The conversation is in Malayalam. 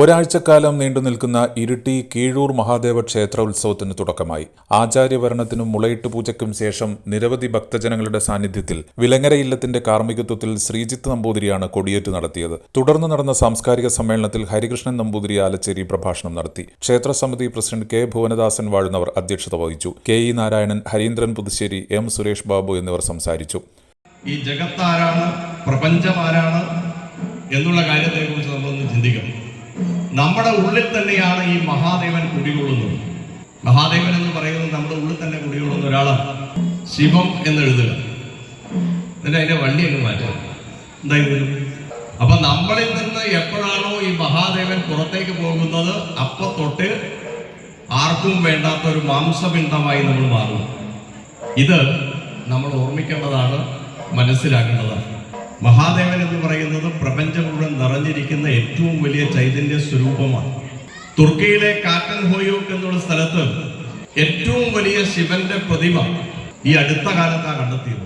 ഒരാഴ്ചക്കാലം നീണ്ടുനിൽക്കുന്ന ഇരിട്ടി കീഴൂർ മഹാദേവ ക്ഷേത്ര ഉത്സവത്തിന് തുടക്കമായി. ആചാര്യവരണത്തിനും മുളയിട്ട് പൂജയ്ക്കും ശേഷം നിരവധി ഭക്തജനങ്ങളുടെ സാന്നിധ്യത്തിൽ വിലങ്ങര ഇല്ലത്തിന്റെ കാർമ്മികത്വത്തിൽ ശ്രീജിത്ത് നമ്പൂതിരിയാണ് കൊടിയേറ്റ് നടത്തിയത്. തുടർന്ന് നടന്ന സാംസ്കാരിക സമ്മേളനത്തിൽ ഹരികൃഷ്ണൻ നമ്പൂതിരി ആലച്ചേരി പ്രഭാഷണം നടത്തി. ക്ഷേത്രസമിതി പ്രസിഡന്റ് കെ ഭുവനദാസൻ വാഴുന്നവർ അധ്യക്ഷത വഹിച്ചു. K E Narayanan, Harindran Puthussery, M Suresh Babu എന്നിവർ സംസാരിച്ചു. ഈ ജഗത്താരാണ്, പ്രപഞ്ചമാരാണ് എന്നുള്ള കാര്യത്തെക്കുറിച്ച് നമ്മളൊന്ന് ചിന്തിക്കണം. നമ്മുടെ ഉള്ളിൽ തന്നെയാണ് ഈ മഹാദേവൻ കുടികൊള്ളുന്നത്. മഹാദേവൻ എന്ന് പറയുന്നത് നമ്മുടെ ഉള്ളിൽ തന്നെ കുടികൊള്ളുന്ന ഒരാളാണ്. ശിവം എന്ന് എഴുതുക, എന്നിട്ട് അതിന്റെ വള്ളി അങ്ങ് മാറ്റുക. എന്തായാലും അപ്പൊ നമ്മളിൽ നിന്ന് എപ്പോഴാണോ ഈ മഹാദേവൻ പുറത്തേക്ക് പോകുന്നത്, അപ്പൊ തൊട്ട് ആർക്കും വേണ്ടാത്ത ഒരു മാംസപിണ്ഡമായി നമ്മൾ മാറും. ഇത് നമ്മൾ ഓർമ്മിക്കേണ്ടതാണ്, മനസ്സിലാക്കേണ്ടതാണ്. മഹാദേവൻ എന്ന് പറയുന്നത് പ്രപഞ്ചം മുഴുവൻ നിറഞ്ഞിരിക്കുന്ന ഏറ്റവും വലിയ ചൈതന്യ സ്വരൂപമാണ്. തുർക്കിയിലെ കാറ്റൻ ഹോയോക്ക് എന്നുള്ള സ്ഥലത്ത് ഏറ്റവും വലിയ ശിവന്റെ പ്രതിമ ഈ അടുത്ത കാലത്താണ് കണ്ടെത്തിയത്.